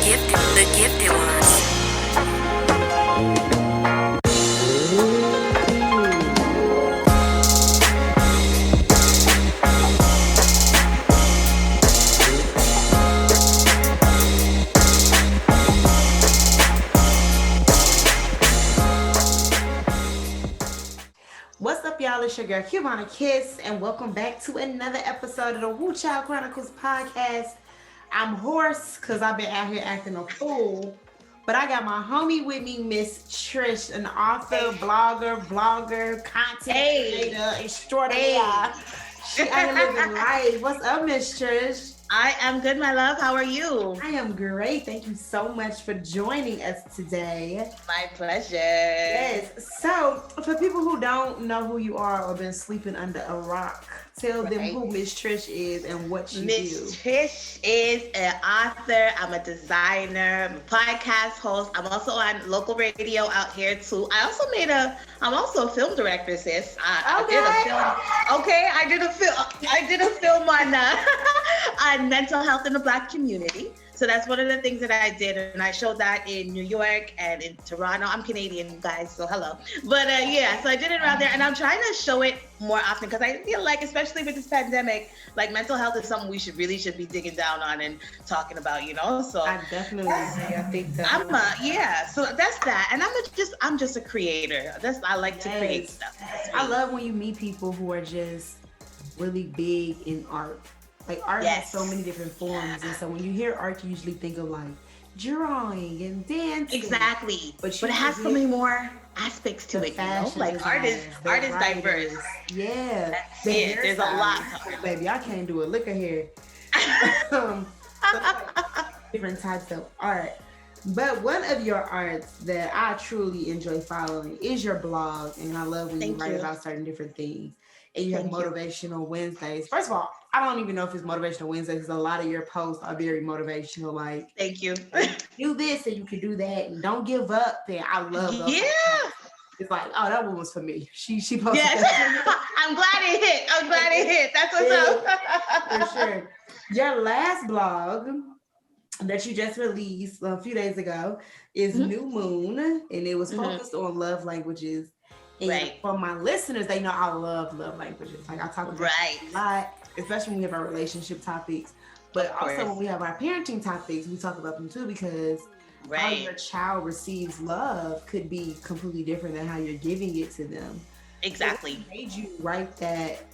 The gifted ones. What's up, y'all? It's your girl, Cubana Kiss, and welcome back to another episode of the 𝒲𝒽𝒾𝓁𝒽 Chronicles podcast. I'm hoarse because I've been out here acting a fool, but I got my homie with me, Miss Trish, an author, blogger, vlogger, content creator, extraordinaire. She out here living life. What's up, Miss Trish? I am good, my love. How are you? I am great. Thank you so much for joining us today. My pleasure. Yes. So, for people who don't know who you are or been sleeping under a rock, tell them who Miss Trish is and what you do. Miss Trish is an author. I'm a designer. I'm a podcast host. I'm also on local radio out here too. I'm also a film director, sis. I did a film on mental health in the Black community. So that's one of the things that I did, and I showed that in New York and in Toronto. I'm Canadian, guys, so hello. But so I did it around there, and I'm trying to show it more often because I feel like, especially with this pandemic, like mental health is something we should be digging down on and talking about, you know. So I definitely agree. I think that So that's that, and I'm just a creator. I like to create stuff. I love when you meet people who are just really big in art. Like art has so many different forms, and so when you hear art, you usually think of like drawing and dancing. Exactly, but it has so many more aspects to it. You know, like art is diverse. Yeah, that's it. There's a lot. Baby, I can't do it. Look at here. Different types of art. But one of your arts that I truly enjoy following is your blog, and I love when you write about certain different things. And you have Motivational Wednesdays. First of all, I don't even know if it's Motivational Wednesdays because a lot of your posts are very motivational. Like, thank you. Do this and you can do that, and don't give up. And I love those. Yeah. It's like, oh, that one was for me. She posted. Yes. I'm glad it hit. That's what's up. For sure. Your last blog that you just released a few days ago is New Moon, and it was focused on love languages. And for my listeners, they know I love languages. Like I talk about it a lot, especially when we have our relationship topics. But also when we have our parenting topics, we talk about them too, because how your child receives love could be completely different than how you're giving it to them. Exactly. What made you write that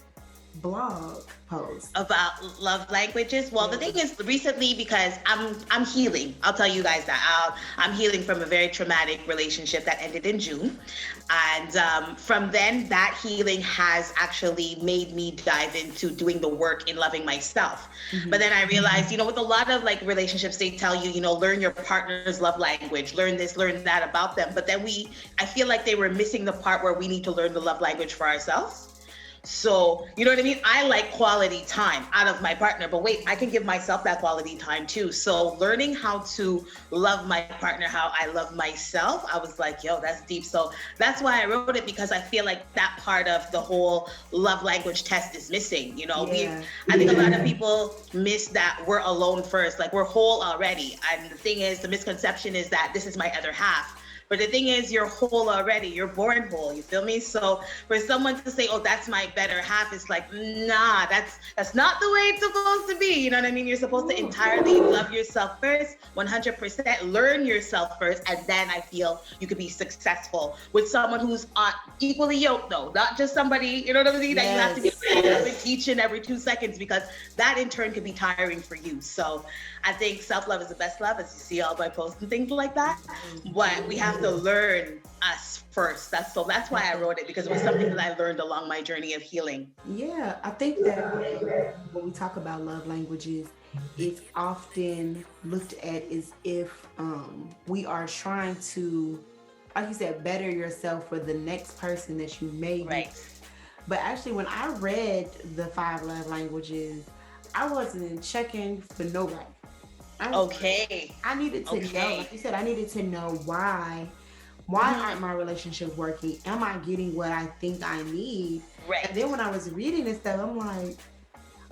blog post about love languages? Well, the thing is, recently, because I'm healing, I'll tell you guys that I'm healing from a very traumatic relationship that ended in June, and from then that healing has actually made me dive into doing the work in loving myself. But then I realized, with a lot of like relationships, they tell you, learn your partner's love language, learn this, learn that about them, but then I feel like they were missing the part where we need to learn the love language for ourselves. So, you know what I mean? I like quality time out of my partner, but wait, I can give myself that quality time too. So learning how to love my partner how I love myself, I was like, yo, that's deep. So that's why I wrote it, because I feel like that part of the whole love language test is missing. I think a lot of people miss that we're alone first, like we're whole already. And the thing is, the misconception is that this is my other half. But the thing is, you're whole already. You're born whole. You feel me? So for someone to say, "Oh, that's my better half," it's like, nah, that's not the way it's supposed to be. You know what I mean? You're supposed to entirely love yourself first, 100%. Learn yourself first, and then I feel you could be successful with someone who's equally yoked, though, not just somebody. You know what I mean? That you have to be teaching every 2 seconds, because that in turn could be tiring for you. So I think self-love is the best love, as you see all my posts and things like that. But we have to learn us first. That's why I wrote it, because it was something that I learned along my journey of healing. Yeah, I think that when we talk about love languages, it's often looked at as if we are trying to, like you said, better yourself for the next person that you may be. But actually, when I read the 5 love languages, I wasn't checking for nobody. I needed to know, like you said, I needed to know why aren't my relationships working? Am I getting what I think I need? And then when I was reading this stuff, I'm like,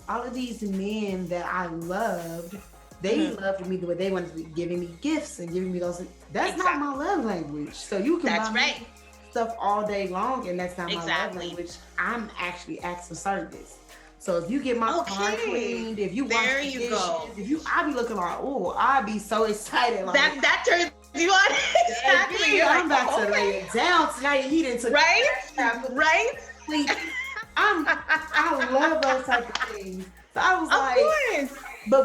all of these men that I loved They loved me the way they wanted to be giving me gifts and giving me those. That's not Exactly. my love language. So you can That's buy right. me stuff all day long, and that's not my love Exactly. language. I'm actually acts of service. So if you get my car Okay. cleaned, if you wash There the you dishes, go. if you, I be looking like, oh, I be so excited. Like, That turns you on. Exactly. You're I'm like, about to lay it down tonight. He didn't took right? Right? sleep. I love those type of things. So I was Of like,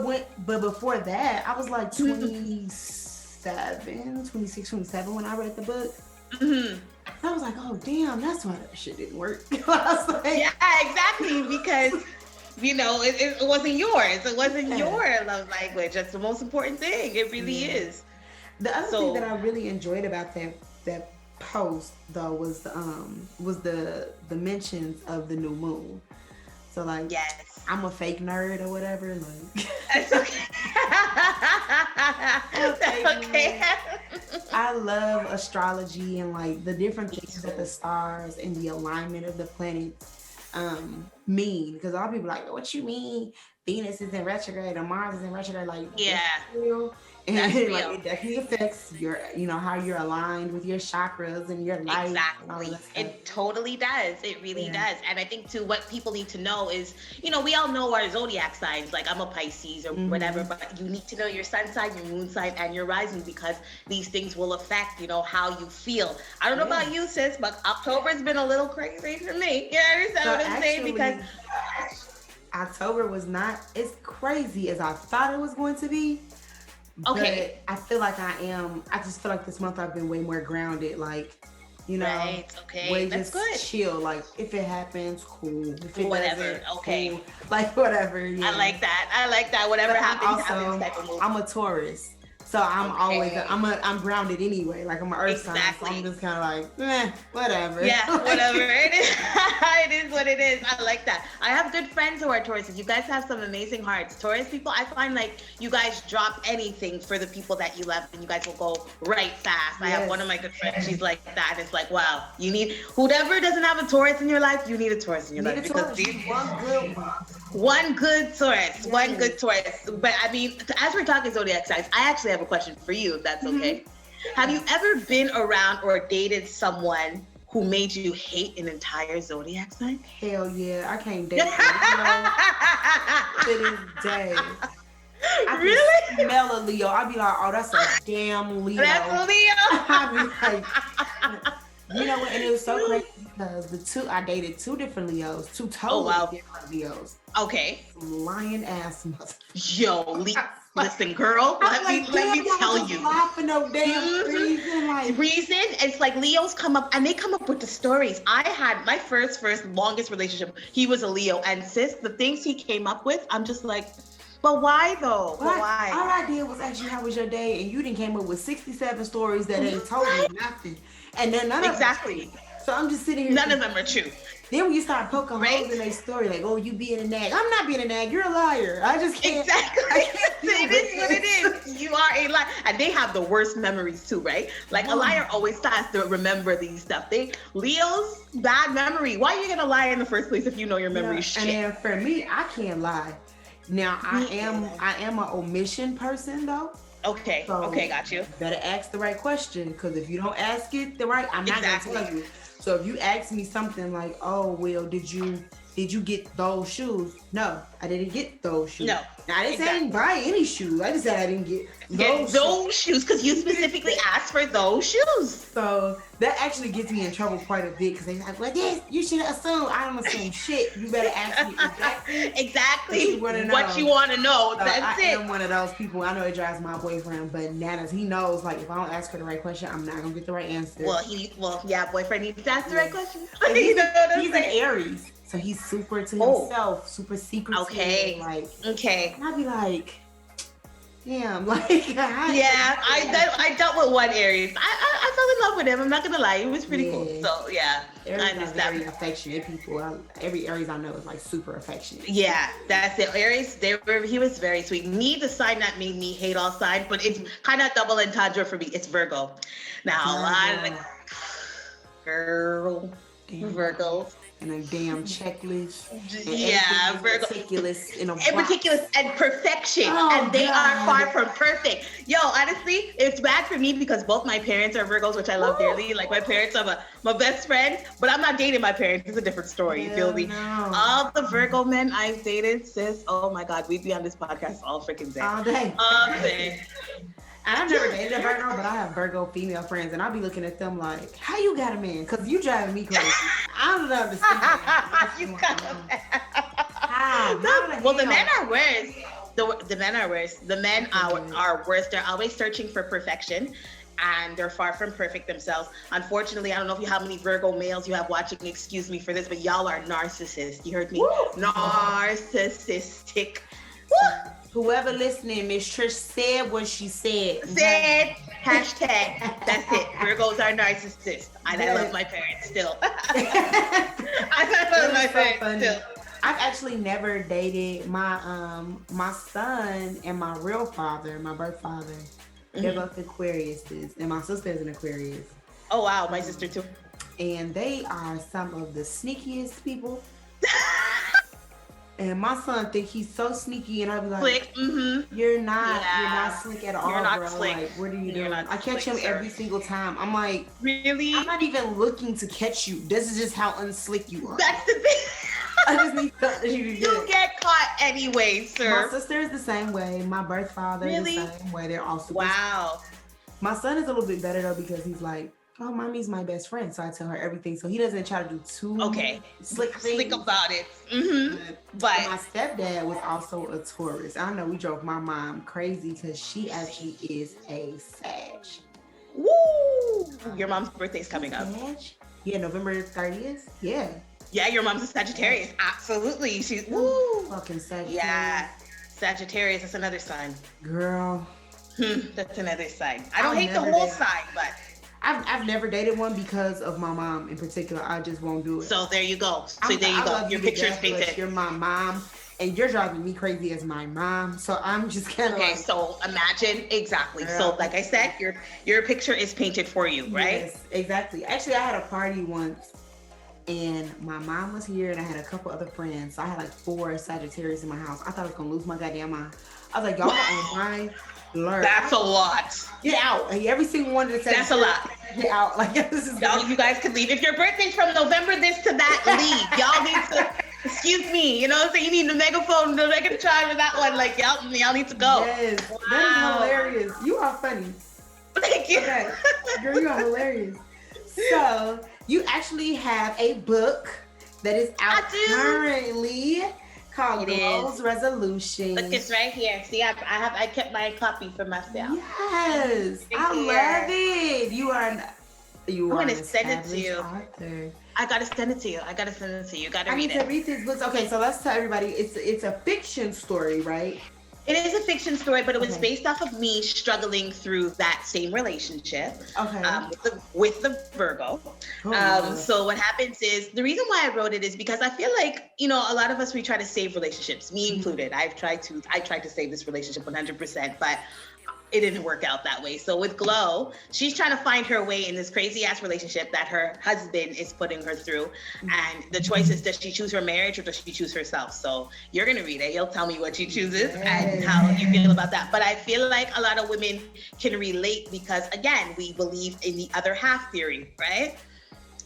course. but before that, I was like 26, 27 when I read the book. Mhm. I was like, oh damn, that's why that shit didn't work. I was like, Yeah, exactly. Because it wasn't yours. It wasn't your love language. That's the most important thing. It really is. The other thing that I really enjoyed about that post though was the mentions of the new moon. So like, Yes. I'm a fake nerd or whatever. Like, That's okay. That's okay. I love astrology and like the different things that the stars and the alignment of the planets mean. Because a lot of people are like, what you mean? Venus is in retrograde or Mars is in retrograde? Like, Yeah. that's real. And That's like real. it definitely affects your, how you're aligned with your chakras and your life. And all of Exactly. that stuff. It totally does. It really Yeah. does. And I think too, what people need to know is, we all know our zodiac signs. Like I'm a Pisces or whatever, but you need to know your sun sign, your moon sign, and your rising, because these things will affect, how you feel. I don't know about you, sis, but October's been a little crazy for me. You understand what I'm saying? Because October was not as crazy as I thought it was going to be. Okay. But I feel like I just feel like this month I've been way more grounded. Like, Right. Okay. way That's just good. chill. Like, if it happens, cool. If it Whatever, doesn't, okay. cool. Like, whatever. Yeah. I like that. Whatever But happens, happens type of mood. I'm a Taurus. So I'm always, Okay. I'm grounded anyway. Like I'm an earth sign. So Exactly. I'm just kind of like, whatever. Yeah, whatever. It is. It is what it is. I like that. I have good friends who are Tauruses. You guys have some amazing hearts. Taurus people, I find like you guys drop anything for the people that you love and you guys will go right fast. I have one of my good friends. She's like that. And it's like, wow, you need, whoever doesn't have a Taurus in your life, you need a Taurus in your life. Because one good Taurus. One good Taurus. But I mean, as we're talking zodiac signs, I actually have a question for you, if that's okay. Have you ever been around or dated someone who made you hate an entire zodiac sign? Hell yeah, I can't date to this day. I Really? can smell a Leo. I'd be like, oh, that's a damn Leo. That's a Leo. I'd be like, what? And it was so crazy because I dated two different Leos, two totally different Leos. Okay. Lion ass mother. Yo, listen, girl. Let me tell you. For no damn reason. Reason? It's like Leos come up and they come up with the stories. I had my first longest relationship. He was a Leo, and sis, the things he came up with, I'm just like, but why though? But why? All I did was ask you how was your day, and you didn't came up with 67 stories that ain't told me nothing, and then none of them. So I'm just sitting here. None of them are true. Then when you start poking holes in their story, like, oh, you being a nag. I'm not being a nag. You're a liar. I just can't. Exactly. It is what it is. You are a liar. And they have the worst memories too, right? Like a liar always has to remember these stuff. Leo's bad memory. Why are you gonna lie in the first place if you know your memory is shit? And then for me, I can't lie. Now I am an omission person though. Okay. So okay, got you. Better ask the right question, because if you don't ask it the right, I'm not gonna tell you. So if you ask me something like, "Oh, Will, did you get those shoes?" No, I didn't get those shoes. No. Now, I didn't say I didn't buy any shoes. I just said I didn't get those shoes because you specifically asked for those shoes. So that actually gets me in trouble quite a bit, because they're like, "Well, this you should assume." I don't assume shit. You better ask me exactly what you want to know. So That's I it. am one of those people. I know it drives my boyfriend bananas. He knows, like, if I don't ask her the right question, I'm not gonna get the right answer. Boyfriend needs to ask the right question. He's an Aries, so he's super to himself, super secretive. Okay. And I'd be like, damn, like, I dealt with one Aries. I fell in love with him. I'm not gonna lie, it was pretty cool. So Aries I understand. Very affectionate people. Every Aries I know is like super affectionate. Yeah, that's it. Aries, he was very sweet. Me, the sign that made me hate all signs, but it's kind of double entendre for me. It's Virgo. Now, a lot of Virgos. and a damn checklist. And Yeah, Virgo. meticulous in a And box. meticulous and perfection, Oh, and they God. are far from perfect. Yo, honestly, it's bad for me because both my parents are Virgos, which I love dearly. Like my parents are my best friend, but I'm not dating my parents. It's a different story. You feel me? No. All the Virgo men I've dated, sis. Oh my God, we'd be on this podcast all freaking day. All day. All day. And I've never dated a Virgo, but I have Virgo female friends, and I'll be looking at them like, "How you got a man? Because you driving me crazy. I don't understand. You got a man. How? Well, the men are worse. The men are worse. The men are worse. They're always searching for perfection, and they're far from perfect themselves. Unfortunately, I don't know if you how many Virgo males you have watching. Excuse me for this, but y'all are narcissists. You heard me? Woo. Narcissistic. Woo. Whoever listening, Miss Trish said what she said. Said hashtag. That's it. Virgos are narcissists, and I love my parents still. I love my parents still. I've actually never dated my son and my real father, my birth father. They're both Aquariuses, and my sister's an Aquarius. Oh wow, my sister too. And they are some of the sneakiest people. And my son think he's so sneaky, and I'll be like, Slick. Mm-hmm. You're not slick at all, You're not bro. slick. Like, what are you You're doing? not I catch slick, him sir. every single time. I'm like, Really? I'm not even looking to catch you. This is just how unslick you are. That's the thing. I just need something you to You get. get caught anyway, My sir. sister is the same way. My birth father Really? is the same way. They're all super. Wow. My son is a little bit better though because he's like, oh, mommy's my best friend, so I tell her everything. So he doesn't try to do too slick things. Slick about it. Mm-hmm. But But my stepdad was also a Taurus. I know we drove my mom crazy because she actually is a Sag. woo! Your mom's birthday's coming up. Sag? Yeah, November 30th. Yeah. Yeah, your mom's a Sagittarius. Absolutely. She's woo. Fucking Sagittarius. Yeah. Sagittarius, that's another sign. Girl. That's another sign. I don't I'll hate the never whole date- sign, but I've never dated one because of my mom in particular. I just won't do it. so there you go. So I there you go. love Your to picture is death, but painted. You're my mom, and you're driving me crazy as my mom. So I'm just kind of Okay, like, so imagine exactly. Girl. So like I said, your picture is painted for you, right? Yes, exactly. Actually, I had a party once, and my mom was here, and I had a couple other friends. So I had like 4 Sagittarius in my house. I thought I was gonna lose my goddamn mind. I was like, y'all are on my lurk. That's a lot. Get out. Like, every single one of the That's a lot. Get out. Like this is Y'all, you guys could leave. If your birthday's from November this to that, leave. Y'all need to, excuse me, you know what I'm saying? You need the megaphone, the mega chime with that one. Like, y'all need to go. Yes, Wow. that is hilarious. You are funny. Thank you. Okay, girl, you are hilarious. So you actually have a book that is out I do. currently called It Goals Resolution. Look, it's right here. See, I kept my copy for myself. Yes, Right I here. love it. You are an gonna an send it to established you. author. I gotta send it to you. I gotta send it to you. You gotta I read need to it. read these books. Okay, so let's tell everybody it's a fiction story, right? It is a fiction story, but it was Okay. based off of me struggling through that same relationship Okay. with the Virgo. Oh, Lord. So what happens is the reason why I wrote it is because I feel like, you know, a lot of us, we try to save relationships, me included. I tried to save this relationship 100%, but it didn't work out that way. So with Glow, she's trying to find her way in this crazy ass relationship that her husband is putting her through. And the choice is, does she choose her marriage or does she choose herself? So you're gonna read it. You'll tell me what she chooses and how you feel about that. But I feel like a lot of women can relate because, again, we believe in the other half theory, right?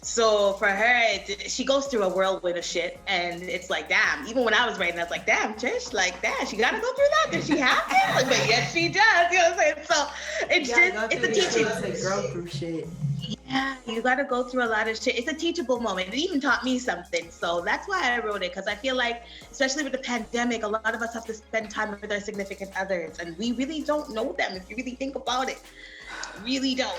So for her, she goes through a whirlwind of shit, and it's like, damn. Even when I was writing, I was like, damn, Trish, like, damn, she gotta go through that. Does she have to? But yes, she does. You know what I'm saying? So it's it's a teaching. To grow through shit. Yeah, you gotta go through a lot of shit. It's a teachable moment. It even taught me something. So that's why I wrote it, because I feel like, especially with the pandemic, a lot of us have to spend time with our significant others, and we really don't know them. If you really think about it, really don't.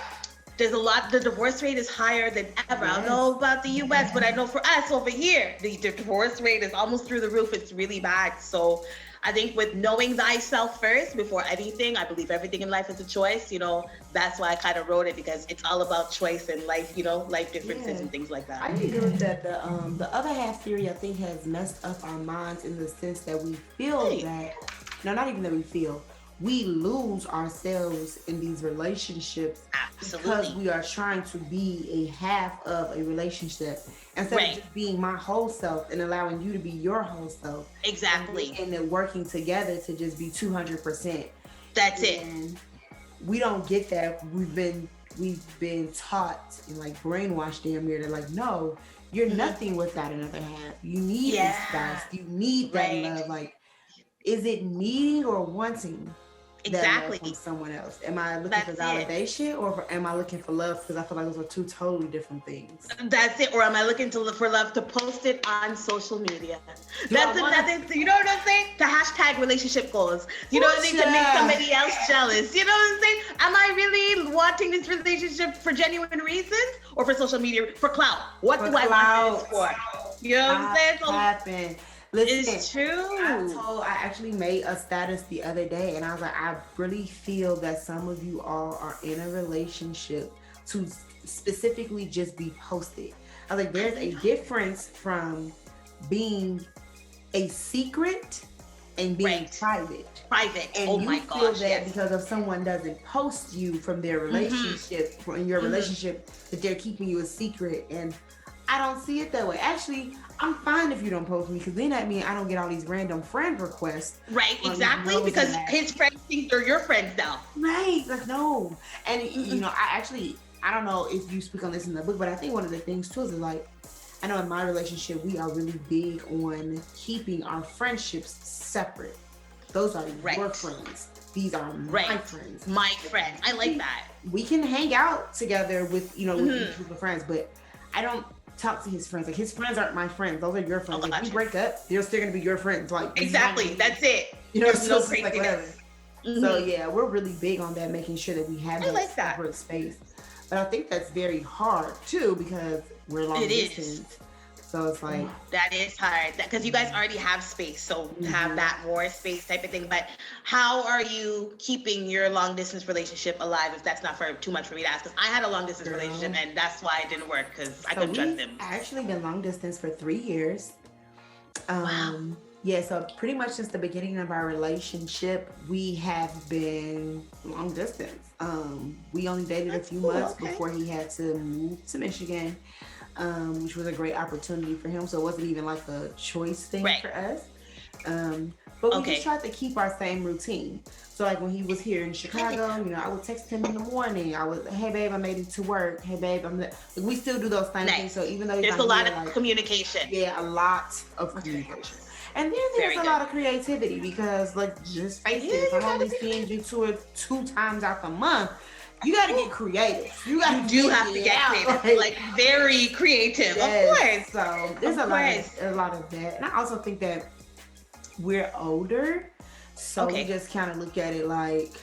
There's a lot, the divorce rate is higher than ever. I don't know about the US, but I know for us over here, the divorce rate is almost through the roof. It's really bad. So I think with knowing thyself first before anything, I believe everything in life is a choice. You know, that's why I kind of wrote it, because it's all about choice and life, you know, life differences and things like that. I agree with that. The other half theory, I think, has messed up our minds in the sense that we feel that, no, not even that we feel, we lose ourselves in these relationships because we are trying to be a half of a relationship instead of just being my whole self and allowing you to be your whole self. Exactly. And then working together to just be 200%. That's it. We don't get that. We've been taught and like brainwashed damn near to like, no, you're nothing without another half. You need this spouse. You need that love. Like, is it needing or wanting that love from someone else? Am I looking for validation or am I looking for love? Because I feel like those are two totally different things. That's it. Or am I looking for love to post it on social media? That's another thing. You know what I'm saying? To hashtag relationship goals. You know what I'm saying? To make somebody else jealous. You know what I'm saying? Am I really wanting this relationship for genuine reasons or for social media, for clout? What do I want this for? You know what I'm saying? So happen. Listen, it's true. I actually made a status the other day and I was like, I really feel that some of you all are in a relationship to specifically just be posted. I was like, there's a difference from being a secret and being private. And oh my gosh, feel that because if someone doesn't post you from their relationship, from your relationship, that they're keeping you a secret. And I don't see it that way. Actually, I'm fine if you don't post me because then that means I don't get all these random friend requests. Right, exactly. Because his friends think they're your friends now. Right, like no. And you know, I don't know if you speak on this in the book, but I think one of the things too is like, I know in my relationship, we are really big on keeping our friendships separate. Those are your friends. These are my friends. My friends. I like that. We can hang out together with, you know, with each group of friends, but I don't talk to his friends. Like his friends aren't my friends. Those are your friends. If we break up, they're still gonna be your friends. Like exactly. That's it. You know, there's no craziness. So yeah, we're really big on that, making sure that we have that separate space. But I think that's very hard too because we're long distance. So it's like that is hard because you guys already have space, so to have that more space type of thing. But how are you keeping your long distance relationship alive? If that's not too much for me to ask, because I had a long distance relationship and that's why it didn't work because I couldn't trust him. Actually, been long distance for 3 years. Wow. Yeah, so pretty much since the beginning of our relationship, we have been long distance. We only dated a few months before he had to move to Michigan. Which was a great opportunity for him. So it wasn't even like a choice thing for us. But we just tried to keep our same routine. So like when he was here in Chicago, you know, I would text him in the morning. I would, hey babe, I made it to work. Hey babe, we still do those same things. So even though there's a lot of communication. Yeah, a lot of communication. And then there's a lot of creativity because like just face it, if I'm only seeing you two times out the month, you got to get creative. You have to get creative, like very creative. Of course. So there's a lot of that, and I also think that we're older, so we just kind of look at it like,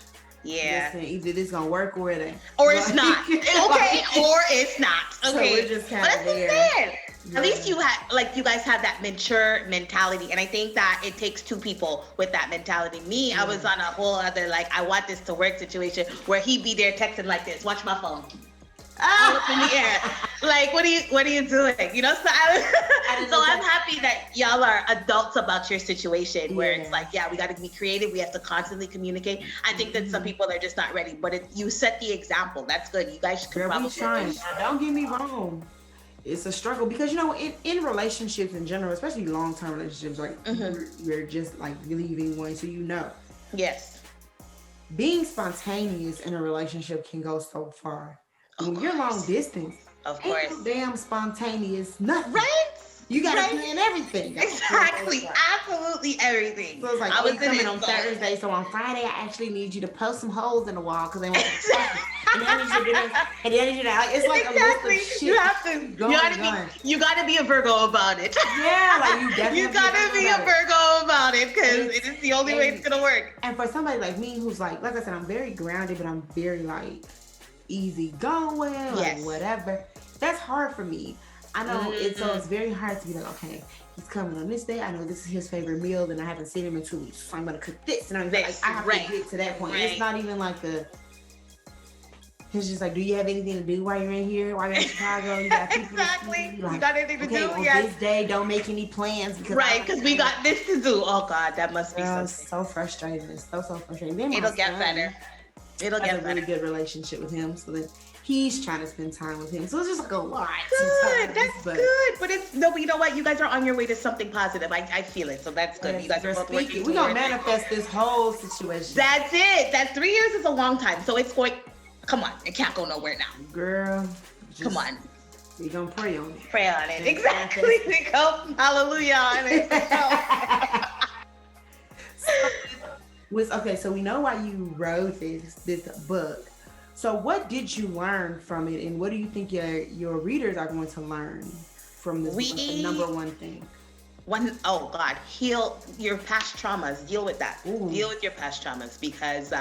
listen, either this gonna work or it ain't, or it's not. Okay, or it's not. Okay, so we're just kind of there. At least you guys have that mature mentality, and I think that it takes two people with that mentality. Me, I was on a whole other like I want this to work situation where he'd be there texting like this, watch my phone, all up in the air, like what are you doing? You know, so I'm happy that y'all are adults about your situation where it's like, we got to be creative, we have to constantly communicate. I think that some people are just not ready, but you set the example. That's good. You guys should probably try. Don't get me wrong. It's a struggle because, you know, in relationships in general, especially long-term relationships, like you're just like leaving one, so you know. Yes. Being spontaneous in a relationship can go so far. When you're long distance, ain't no damn spontaneous nothing. Right? You gotta plan everything. Exactly. Absolutely everything. So it's like, I was coming on Thursday, so on Friday I actually need you to post some holes in the wall because they want to and then I need you to do this, and then I need you to, it's like a list of shit. You have to. You gotta be a Virgo about it. Yeah, like you definitely. You gotta be a Virgo about it because it is the only way it's gonna work. And for somebody like me, who's like I said, I'm very grounded, but I'm very like easy going, like whatever. That's hard for me. I know it's very hard to be like, okay, he's coming on this day. I know this is his favorite meal, and I haven't seen him in 2 weeks, so I'm gonna cook this, and I'm like, I have to get to that point. It's not even like It's just like, do you have anything to do while you're in here? While you're in Chicago, you got people exactly. to see. Like, you got anything to okay, do? on Yes. this day, don't make any plans because Because we got this to do. Oh God, that must be Girl, something. so frustrating. It's so frustrating. Then It'll get better. It'll get a better. really good relationship with him, so that he's trying to spend time with him. So it's just like a lot. Good, that's good. But it's no, but you know what? You guys are on your way to something positive. I feel it, so that's good. Yes, you guys are both working. We're gonna manifest this whole situation. That's it. That 3 years is a long time, so it's going. Come on, it can't go nowhere now. Girl, come on. We're gonna pray on it. Pray on it. Exactly. We go hallelujah on it. Okay, so we know why you wrote this book. So what did you learn from it, and what do you think your readers are going to learn from this book? The number one thing. Oh God, heal your past traumas. Deal with that. Ooh. Deal with your past traumas, because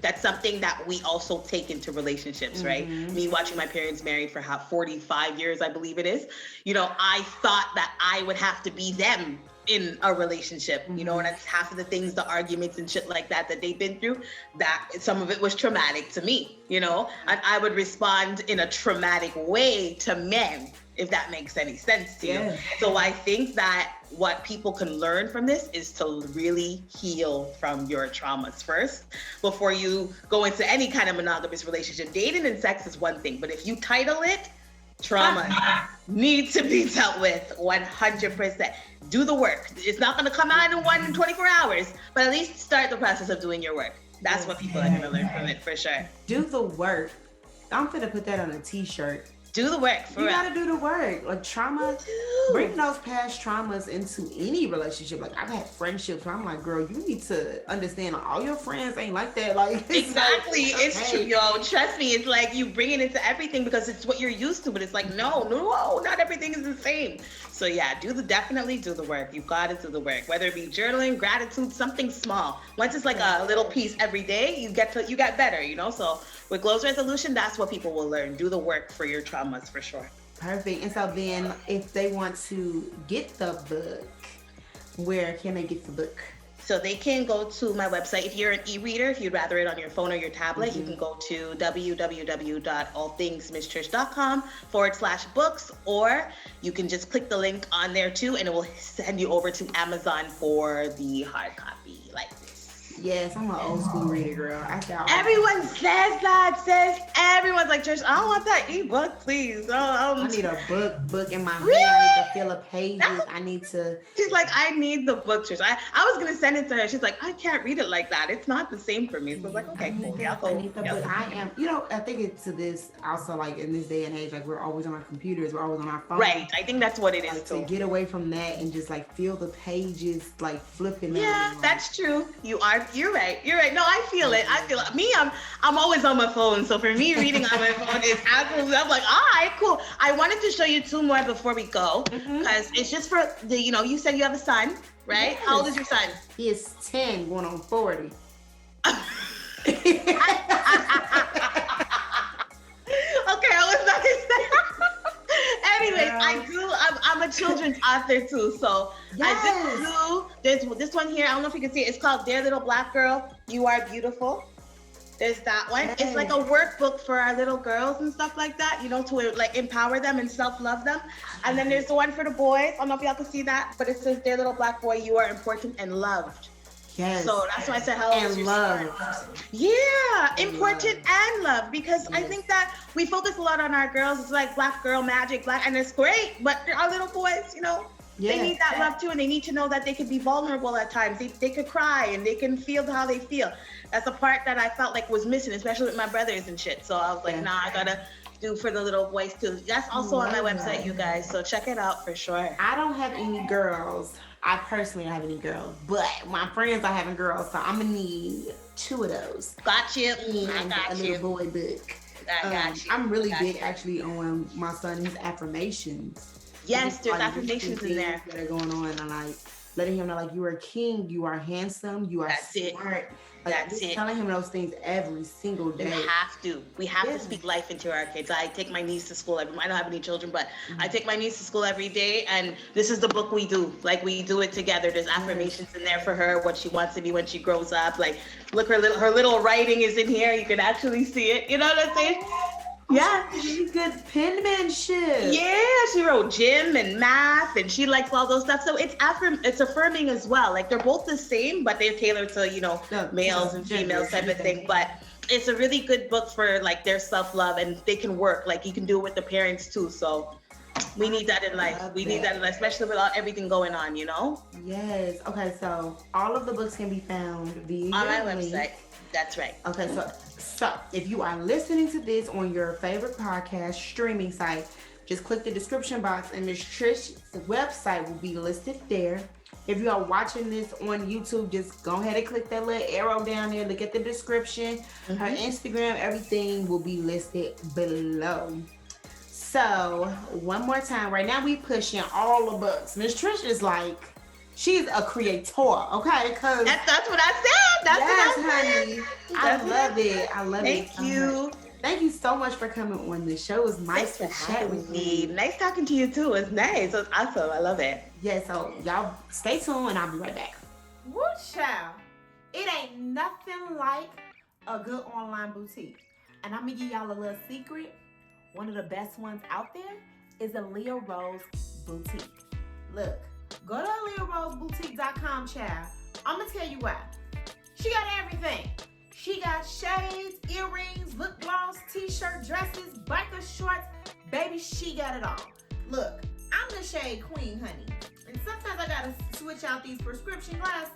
that's something that we also take into relationships, right? Me watching my parents married for 45 years, I believe it is. You know, I thought that I would have to be them in a relationship, you know, and that's half of the things, the arguments and shit like that they've been through, that some of it was traumatic to me, you know, and I would respond in a traumatic way to men, if that makes any sense to you. So I think that what people can learn from this is to really heal from your traumas first before you go into any kind of monogamous relationship. Dating and sex is one thing, but if you title it trauma, needs to be dealt with 100%. Do the work. It's not going to come out in 24 hours, but at least start the process of doing your work. That's what people are going to learn from it, for sure. Do the work. I'm finna put that on a t-shirt. Do the work. You gotta do the work. Like trauma, bring those past traumas into any relationship. Like I've had friendships where I'm like, girl, you need to understand all your friends ain't like that. Like exactly, it's true, yo. Trust me, it's like you bring it into everything because it's what you're used to. But it's like, no, not everything is the same. So yeah, definitely do the work. You gotta do the work. Whether it be journaling, gratitude, something small. Once it's like a little piece every day, you get better, you know. So with Glow's resolution, that's what people will learn. Do the work for your traumas, for sure. Perfect. And so then if they want to get the book, where can they get the book? So they can go to my website. If you're an e-reader, if you'd rather it on your phone or your tablet, you can go to www.allthingsmisstrish.com/books, or you can just click the link on there too, and it will send you over to Amazon for the hard copy, like this. Yes, I'm an old school reader, girl. Everyone says that, everyone's like, Trish, I don't want that ebook, please. I need a book in my hand. I need to fill up pages. I need to. She's like, I need the book, Trish. I was gonna send it to her. She's like, I can't read it like that. It's not the same for me. So I was like, okay, cool. I need the book. I am, you know, I think it's to this also, like in this day and age, like we're always on our computers, we're always on our phones. Right. I think that's what it is too. To get away from that and just like feel the pages, like flipping them. Yeah, that's true. You're right. No, I feel it. Me, I'm always on my phone. So for me, reading on my phone is absolutely, I'm like, all right, cool. I wanted to show you two more before we go, because it's just for the, you know, you said you have a son, right? Yes. How old is your son? He is 10, going on 40. Okay, I was not gonna say. Anyways, I'm a children's author too, so yes. I just there's this one here. I don't know if you can see it. It's called Dear Little Black Girl, You Are Beautiful. There's that one. Yes. It's like a workbook for our little girls and stuff like that, you know, to like empower them and self-love them. And then there's the one for the boys. I don't know if y'all can see that, but it says, Dear Little Black Boy, You Are Important and Loved. Yes. So that's why I said, how old is your son? Yeah, important and love, because I think that we focus a lot on our girls. It's like black girl magic, and it's great, but our little boys, you know, they need that love too, and they need to know that they could be vulnerable at times. They could cry and they can feel how they feel. That's a part that I felt like was missing, especially with my brothers and shit. So I was like, nah, I gotta do for the little boys too. That's also on my website, you guys. So check it out for sure. I don't have any girls. I personally don't have any girls, but my friends are having girls, so I'm gonna need 2 of those. Got you. And a little boy book. I got you. I'm really big actually on my son, his affirmations. Yes, there's affirmations in there that are going on, and like letting him know like you are a king, you are handsome, you are That's it. smart. Like That's just it. telling him those things every single day. We have Yeah. to speak life into our kids. I take my niece to school I don't have any children, but I take my niece to school every day, and this is the book we do. Like, we do it together. There's affirmations in there for her, what she wants to be when she grows up. Like, look, her little writing is in here. You can actually see it. You know what I'm saying? Yeah. Really good penmanship. Yeah, she wrote gym and math, and she likes all those stuff. So it's affirming as well. Like, they're both the same, but they're tailored to, males and females type of thing. But it's a really good book for like their self-love, and they can work. Like, you can do it with the parents too. So we need that in life. We need that in life, especially with everything going on, Yes. Okay, so all of the books can be found via on my link. website. That's right. Okay, so if you are listening to this on your favorite podcast streaming site, just click the description box and Miss Trish's website will be listed there. If you are watching this on YouTube, just go ahead and click that little arrow down there. Look at the description. Her Instagram, everything will be listed below. So one more time, right now we pushing all the books. Miss Trish is like, she's a creator, okay? Because that's what I said. That's yes, what I said. honey. I love it. I love it. Thank you. Thank you so much for coming on the show. It was nice to chat with you. Nice talking to you too. It's nice. It's awesome. I love it. Yeah, so y'all stay tuned and I'll be right back. Woo, child. It ain't nothing like a good online boutique. And I'm gonna give y'all a little secret. One of the best ones out there is Aaliyah Rose Boutique. Look, go to aaliyahRoseBoutique.com, child. I'm gonna tell you why. She got everything. She got shades, earrings, lip gloss, t-shirt, dresses, biker shorts. Baby, she got it all. Look, I'm the shade queen, honey. And sometimes I gotta switch out these prescription glasses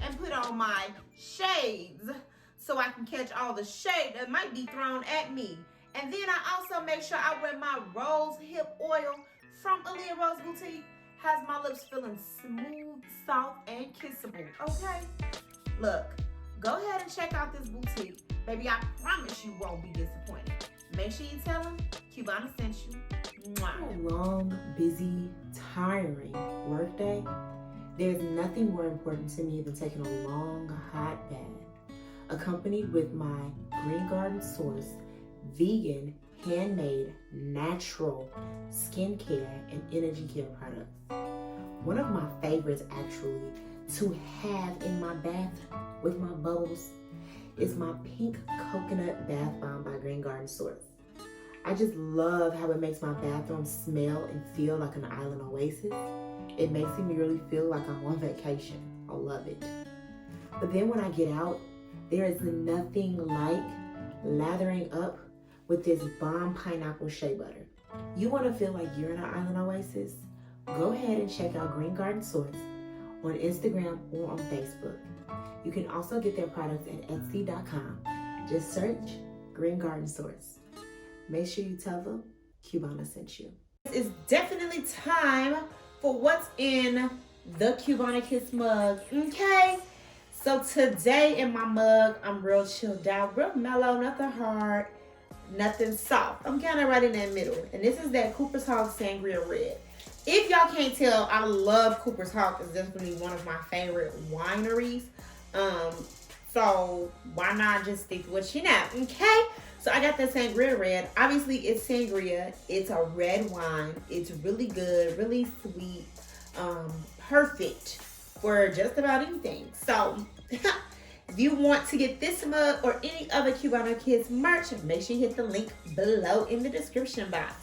and put on my shades so I can catch all the shade that might be thrown at me. And then I also make sure I wear my rose hip oil from Aaliyah Rose Boutique. Has my lips feeling smooth, soft, and kissable, okay? Look, go ahead and check out this boutique. Baby, I promise you won't be disappointed. Make sure you tell them Cubana sent you. Mwah. A long, busy, tiring workday. There's nothing more important to me than taking a long, hot bath, accompanied with my Green Garden Source vegan, handmade, natural skincare and energy care products. One of my favorites actually to have in my bath with my bubbles is my pink coconut bath bomb by Green Garden Source. I just love how it makes my bathroom smell and feel like an island oasis. It makes me really feel like I'm on vacation. I love it. But then when I get out, there is nothing like lathering up with this bomb pineapple shea butter. You want to feel like you're in an island oasis? Go ahead and check out Green Garden Source on Instagram or on Facebook. You can also get their products at Etsy.com. Just search Green Garden Source. Make sure you tell them Cubana sent you. It's definitely time for what's in the Cubana Kiss mug, okay? So today in my mug, I'm real chilled out, real mellow, nothing hard, nothing soft. I'm kind of right in that middle. And this is that Cooper's Hawk Sangria Red. If y'all can't tell, I love Cooper's Hawk. It's definitely one of my favorite wineries. So why not just stick to what you know, okay? So I got the Sangria Red. Obviously, it's sangria. It's a red wine. It's really good, really sweet, perfect for just about anything. So if you want to get this mug or any other Cubana Kiss merch, make sure you hit the link below in the description box.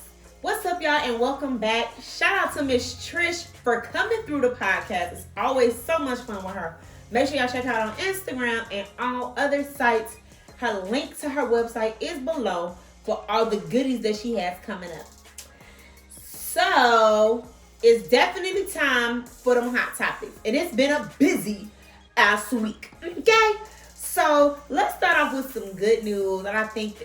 What's up, y'all, and welcome back. Shout out to Miss Trish for coming through the podcast. It's always so much fun with her. Make sure y'all check her out on Instagram and all other sites. Her link to her website is below for all the goodies that she has coming up. So it's definitely time for them hot topics. And it's been a busy ass week. Okay? So let's start off with some good news. And I think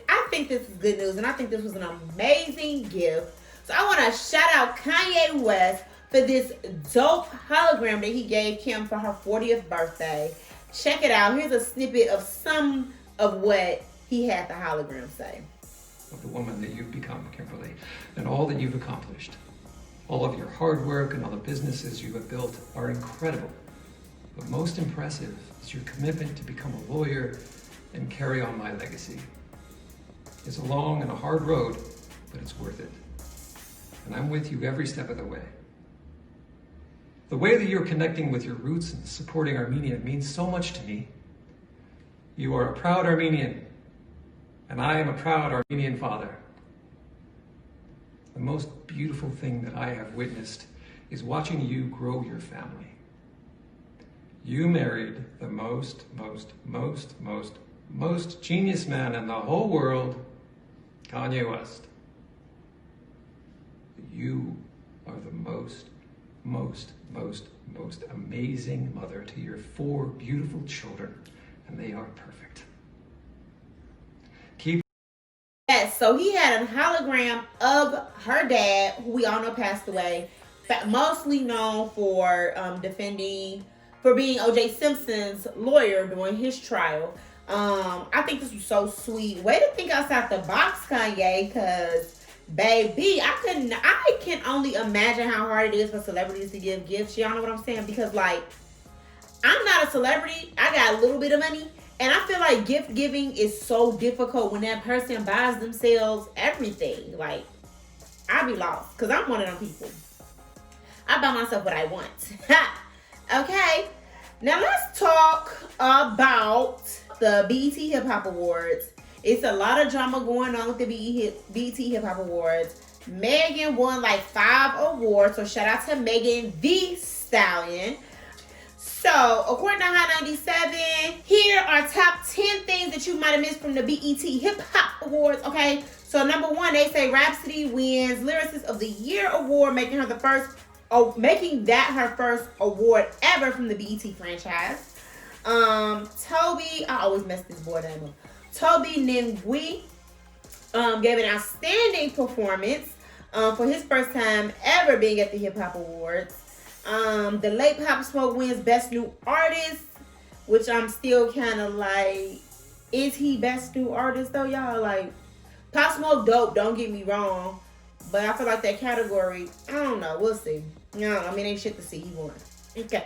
this is good news. And I think this was an amazing gift. So I want to shout out Kanye West for this dope hologram that he gave Kim for her 40th birthday. Check it out. Here's a snippet of some of what he had the hologram say. Of the woman that you've become, Kimberly, and all that you've accomplished. All of your hard work and all the businesses you have built are incredible. But most impressive is your commitment to become a lawyer and carry on my legacy. It's a long and a hard road, but it's worth it. And I'm with you every step of the way. The way that you're connecting with your roots and supporting Armenia means so much to me. You are a proud Armenian, and I am a proud Armenian father. The most beautiful thing that I have witnessed is watching you grow your family. You married the most genius man in the whole world, Kanye West. You are the most amazing mother to your 4 beautiful children, and they are perfect. Yes, so he had a hologram of her dad, who we all know passed away, mostly known for being O.J. Simpson's lawyer during his trial. I think this was so sweet. Way to think outside the box, Kanye, because baby, I can only imagine how hard it is for celebrities to give gifts. Y'all know what I'm saying? Because, like, I'm not a celebrity. I got a little bit of money. And I feel like gift giving is so difficult when that person buys themselves everything. Like, I be lost because I'm one of them people. I buy myself what I want. Okay. Now let's talk about the BET Hip Hop Awards. It's a lot of drama going on with the BET Hip Hop Awards. Megan won like 5 awards, so shout out to Megan Thee Stallion. So, according to Hot 97, here are top 10 things that you might have missed from the BET Hip Hop Awards, okay? So, number 1, they say Rhapsody wins Lyricist of the Year award, making that her first award ever from the BET franchise. Toby, I always mess this boy name up. Toby Nnegui gave an outstanding performance for his first time ever being at the Hip Hop Awards. The late Pop Smoke wins Best New Artist, which I'm still kind of like, is he Best New Artist though, y'all? Like, Pop Smoke dope, don't get me wrong, but I feel like that category, I don't know, we'll see. I don't know, I mean, ain't shit to see, he won. Okay.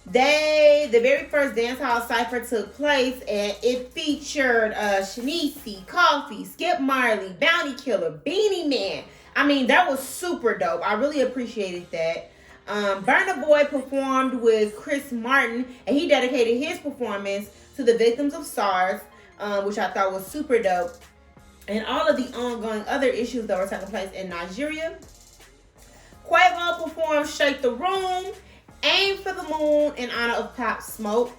The very first dance hall cypher took place, and it featured Shanice, Coffee, Skip Marley, Bounty Killer, Beanie Man. I mean, that was super dope. I really appreciated that. Burna Boy performed with Chris Martin, and he dedicated his performance to the victims of SARS, which I thought was super dope. And all of the ongoing other issues that were taking place in Nigeria. Quavo performed Shake the Room, Aim for the Moon in honor of Pop Smoke.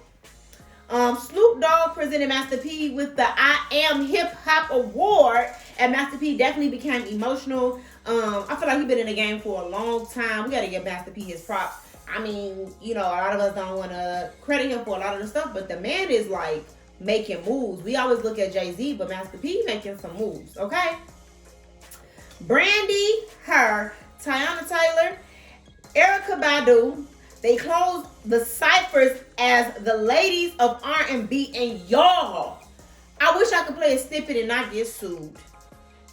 Snoop Dogg presented Master P with the I Am Hip Hop Award, and Master P definitely became emotional. I feel like he's been in the game for a long time. We got to give Master P his props. I mean, you know, a lot of us don't want to credit him for a lot of the stuff, but the man is like making moves. We always look at Jay-Z, but Master P making some moves, okay? Brandy, her, Tiana Taylor, Erykah Badu, they closed the ciphers as the ladies of R&B, and y'all, I wish I could play a snippet and not get sued.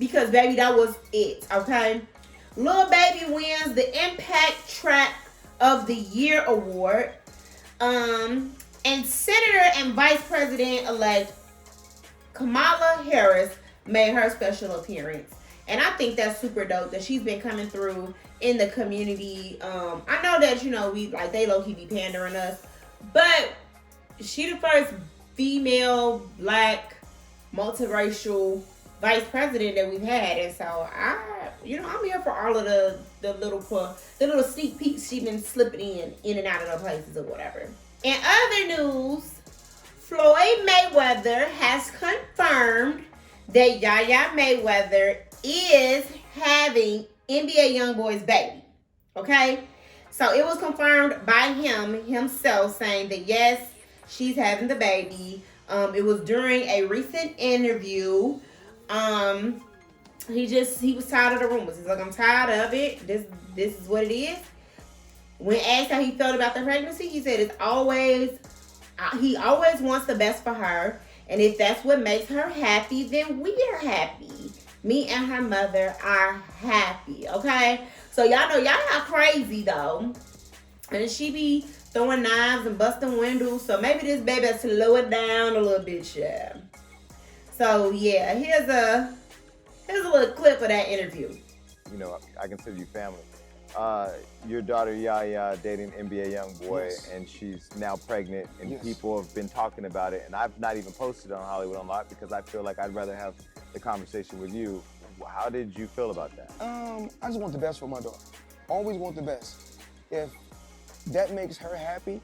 Because, baby, that was it, okay? Lil Baby wins the Impact Track of the Year award. And Senator and Vice President-elect Kamala Harris made her special appearance. And I think that's super dope that she's been coming through in the community. I know that, you know, they low-key be pandering us, but she the first female, black, multiracial vice president that we've had. And so I'm here for all of the little sneak peeks she's been slipping in and out of the places or whatever. In other news, Floyd Mayweather has confirmed that Yaya Mayweather is having NBA YoungBoy's baby. Okay? So it was confirmed by himself, saying that yes, she's having the baby. It was during a recent interview. He was tired of the rumors. He's like, I'm tired of it. This is what it is. When asked how he felt about the pregnancy, he said he always wants the best for her. And if that's what makes her happy, then we are happy. Me and her mother are happy, okay? So y'all know y'all not crazy though. And she be throwing knives and busting windows. So maybe this baby will slow it down a little bit, yeah. So yeah, here's a little clip of that interview. You know, I consider you family. Your daughter Yaya dating NBA YoungBoy, Yes. and she's now pregnant, and Yes. people have been talking about it, and I've not even posted on Hollywood Unlocked because I feel like I'd rather have the conversation with you. How did you feel about that? I just want the best for my daughter. Always want the best. If that makes her happy,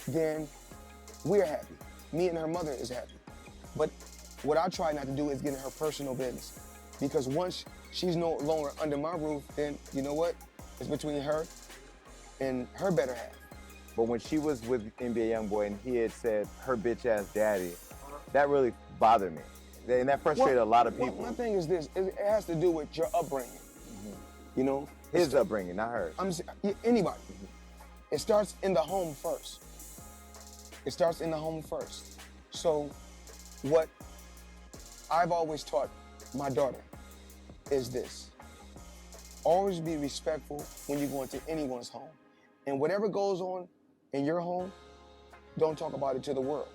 then we're happy. Me and her mother is happy. But what I try not to do is get in her personal business. Because once she's no longer under my roof, then you know what? It's between her and her better half. But when she was with NBA YoungBoy and he had said her bitch ass daddy, that really bothered me. And that frustrated a lot of people. My thing is this, it has to do with your upbringing. You know? His upbringing, not hers. Anybody. It starts in the home first. It starts in the home first. So what I've always taught my daughter is this. Always be respectful when you go into anyone's home. And whatever goes on in your home, don't talk about it to the world.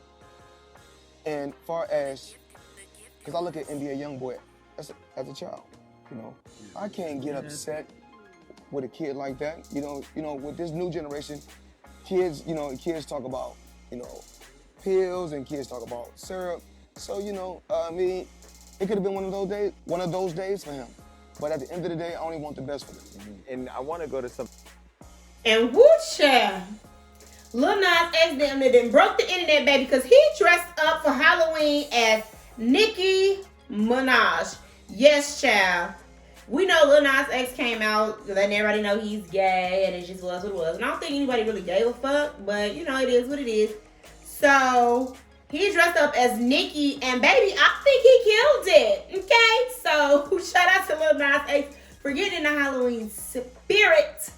And far as, because I look at NBA YoungBoy as a child, you know, I can't get upset with a kid like that. You know, with this new generation, kids talk about, pills, and kids talk about syrup. So, I mean, it could have been one of those days for him. But at the end of the day, I only want the best for them. And I want to go to some. And woo child, Lil Nas X damn near done broke the internet, baby, because he dressed up for Halloween as Nicki Minaj. Yes, child. We know Lil Nas X came out letting everybody know he's gay, and it just was what it was. And I don't think anybody really gave a fuck, but it is what it is. So he dressed up as Nicki, and baby, I think he killed it. Okay, so shout out to Lil Nas X for getting in the Halloween spirit.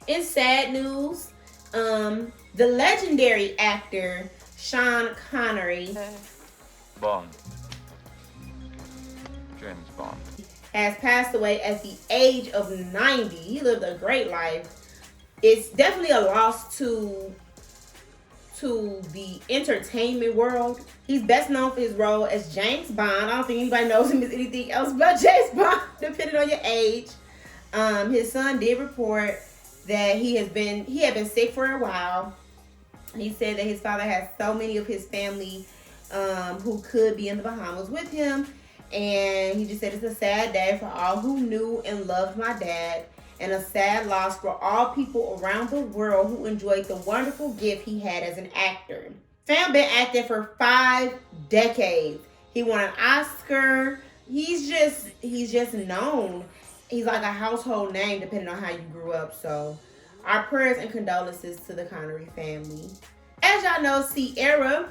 In sad news, the legendary actor Sean Connery Bond. James Bond. has passed away at the age of 90. He lived a great life. It's definitely a loss to the entertainment world. He's best known for his role as James Bond. I don't think anybody knows him as anything else but James Bond, depending on your age. His son did report that he had been sick for a while. He said that his father has so many of his family who could be in the Bahamas with him. And he just said it's a sad day for all who knew and loved my dad, and a sad loss for all people around the world who enjoyed the wonderful gift he had as an actor. Sam been acting for 5 decades. He won an Oscar. He's just known. He's like a household name depending on how you grew up. So our prayers and condolences to the Connery family. As y'all know, 𝒲𝒽𝓌,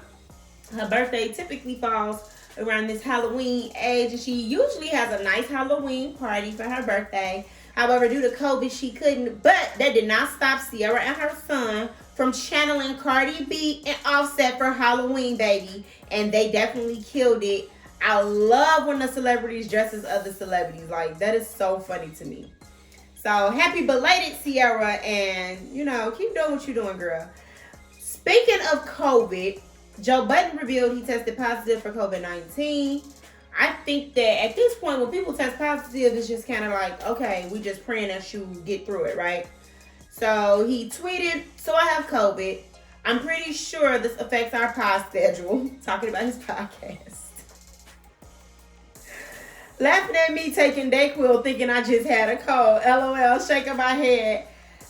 her birthday typically falls around this Halloween age, and she usually has a nice Halloween party for her birthday. However, due to COVID, she couldn't, but that did not stop 𝒲𝒽𝓌 and her son from channeling Cardi B and Offset for Halloween, baby, and they definitely killed it. I love when the celebrities dress as other celebrities. Like, that is so funny to me. So, happy belated 𝒲𝒽𝓌, and, keep doing what you're doing, girl. Speaking of COVID, Joe Budden revealed he tested positive for COVID-19. I think that at this point, when people test positive, it's just kind of like, okay, we just praying that you get through it, right? So he tweeted, "So I have COVID. I'm pretty sure this affects our pod schedule." Talking about his podcast. Laughing at me taking Dayquil thinking I just had a cold. LOL, shaking my head.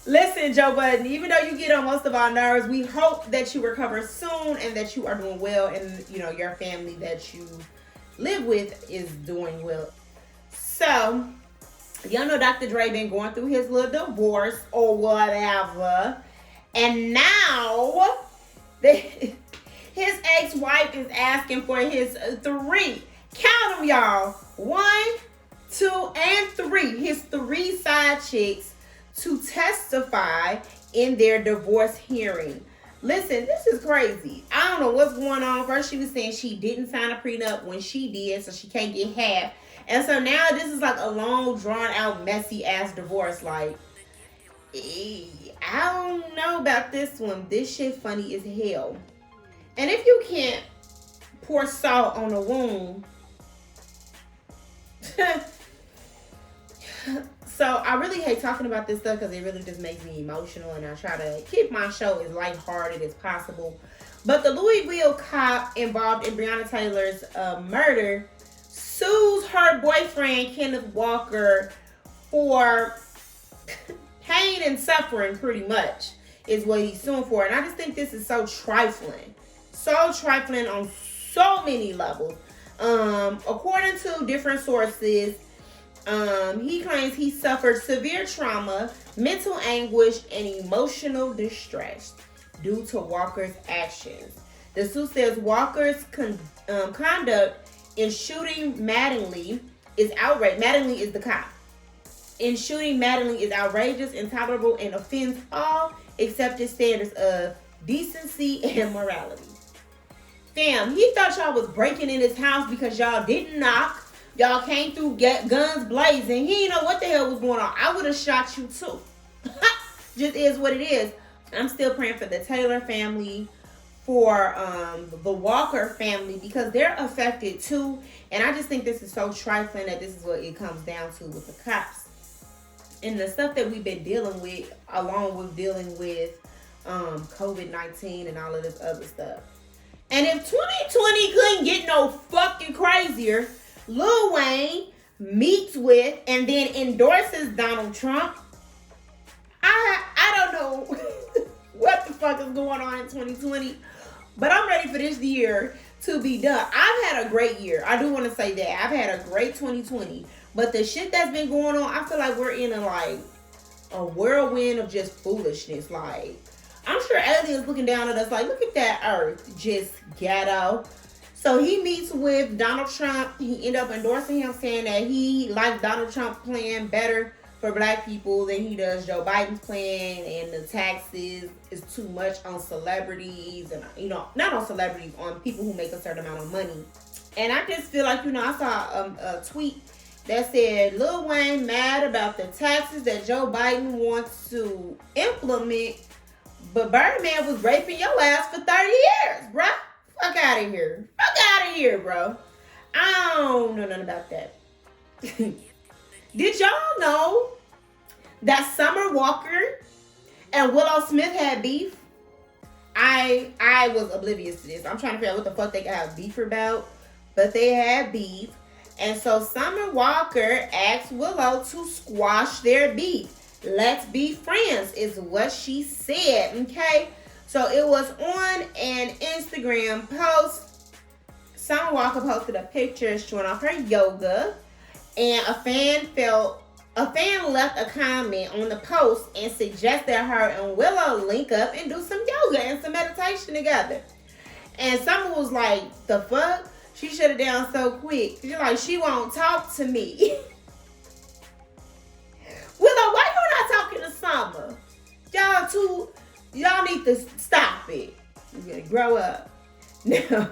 Listen, Joe Budden, even though you get on most of our nerves, we hope that you recover soon and that you are doing well, and your family that you live with is doing well. So, y'all know Dr. Dre been going through his little divorce or whatever, and now his ex-wife is asking for his 3, count them, y'all, 1, 2, and 3, his 3 side chicks to testify in their divorce hearing. Listen, this is crazy. I don't know what's going on. First, she was saying she didn't sign a prenup when she did, so she can't get half. And so now this is like a long, drawn out, messy ass divorce. Like, I don't know about this one. This shit funny as hell. And if you can't pour salt on a wound, so I really hate talking about this stuff because it really just makes me emotional, and I try to keep my show as lighthearted as possible. But the Louisville cop involved in Breonna Taylor's murder sues her boyfriend, Kenneth Walker, for pain and suffering, pretty much, is what he's suing for. And I just think this is so trifling. So trifling on so many levels. According to different sources, he claims he suffered severe trauma, mental anguish, and emotional distress due to Walker's actions. The suit says Walker's conduct in shooting Mattingly is outrageous. Mattingly is the cop. In shooting Mattingly is outrageous, intolerable, and offends all accepted standards of decency and morality. Fam, he thought y'all was breaking in his house because y'all didn't knock. Y'all came through guns blazing. He didn't know what the hell was going on. I would have shot you too. Just is what it is. I'm still praying for the Taylor family, for the Walker family, because they're affected too. And I just think this is so trifling that this is what it comes down to with the cops. And the stuff that we've been dealing with, along with dealing with COVID-19 and all of this other stuff. And if 2020 couldn't get no fucking crazier, Lil Wayne meets with and then endorses Donald Trump. I don't know what the fuck is going on in 2020, but I'm ready for this year to be done. I've had a great year. I do want to say that. I've had a great 2020. But the shit that's been going on, I feel like we're in a whirlwind of just foolishness. Like, I'm sure aliens looking down at us like, look at that earth, just ghetto. So he meets with Donald Trump. He ended up endorsing him, saying that he likes Donald Trump's plan better for black people than he does Joe Biden's plan, and the taxes is too much on celebrities, and not on celebrities, on people who make a certain amount of money. And I just feel like, I saw a tweet that said Lil Wayne mad about the taxes that Joe Biden wants to implement, but Birdman was raping your ass for 30 years, bruh. Fuck out of here. Fuck out of here, bro. I don't know nothing about that. Did y'all know that Summer Walker and Willow Smith had beef? I was oblivious to this. I'm trying to figure out what the fuck they got beef about, but they had beef. And so Summer Walker asked Willow to squash their beef. Let's be friends is what she said, okay? So it was on an Instagram post. Summer Walker posted a picture showing off her yoga, and a fan left a comment on the post and suggested her and Willow link up and do some yoga and some meditation together. And Summer was like, the fuck? She shut it down so quick. She's like, she won't talk to me. Willow, why you not talking to Summer? Y'all need to stop it. You gotta grow up. Now,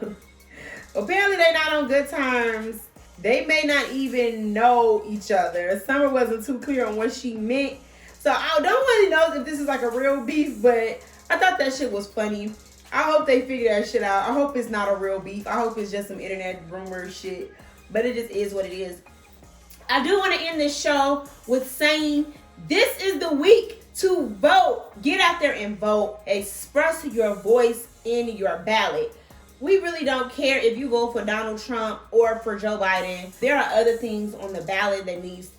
apparently they're not on good terms. They may not even know each other. Summer wasn't too clear on what she meant. So I don't really know if this is like a real beef, but I thought that shit was funny. I hope they figure that shit out. I hope it's not a real beef. I hope it's just some internet rumor shit. But it just is what it is. I do want to end this show with saying this is the week to vote. Get out there and vote. Express your voice in your ballot. We really don't care if you vote for Donald Trump or for Joe Biden. There are other things on the ballot that needs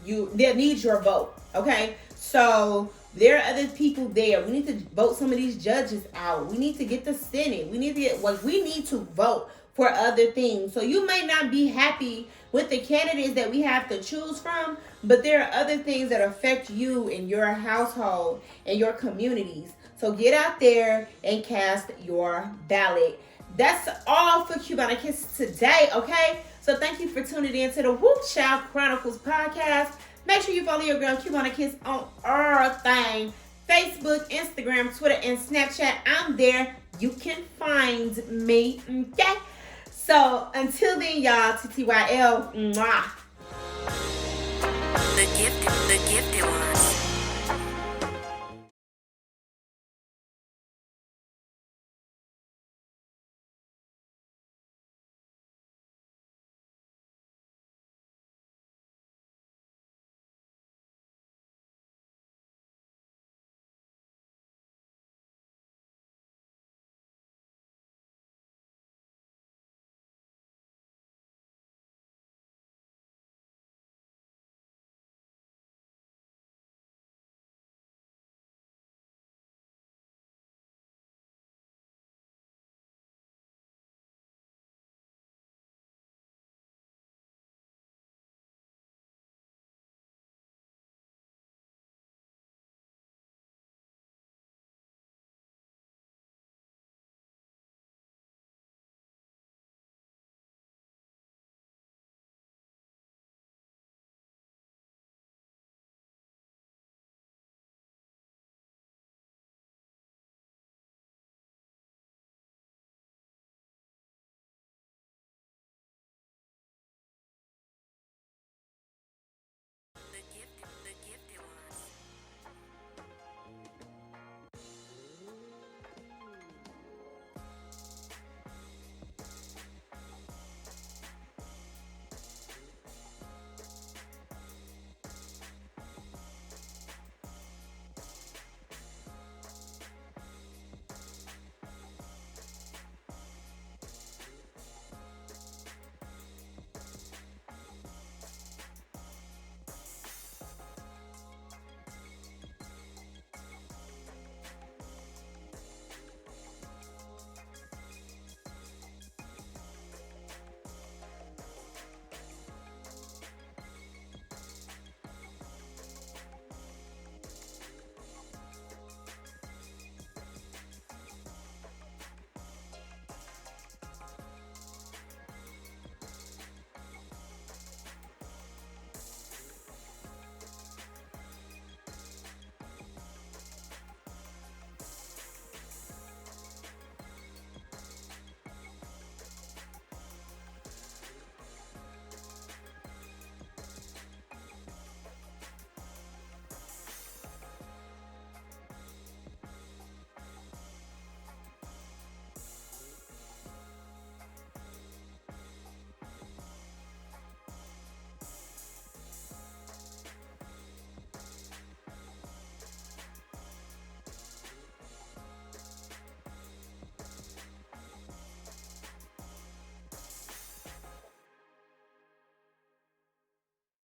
your vote. Okay? So there are other people there. We need to vote some of these judges out. We need to get the Senate. We need to vote for other things. So you may not be happy with the candidates that we have to choose from, but there are other things that affect you and your household and your communities. So get out there and cast your ballot. That's all for Cubana Kiss today, okay? So thank you for tuning in to the Whoop Child Chronicles podcast. Make sure you follow your girl Cubana Kiss on everything. Facebook, Instagram, Twitter, and Snapchat. I'm there. You can find me, okay? So until then, y'all, 𝒲𝒽𝑒𝓌, mwah. The gifted ones.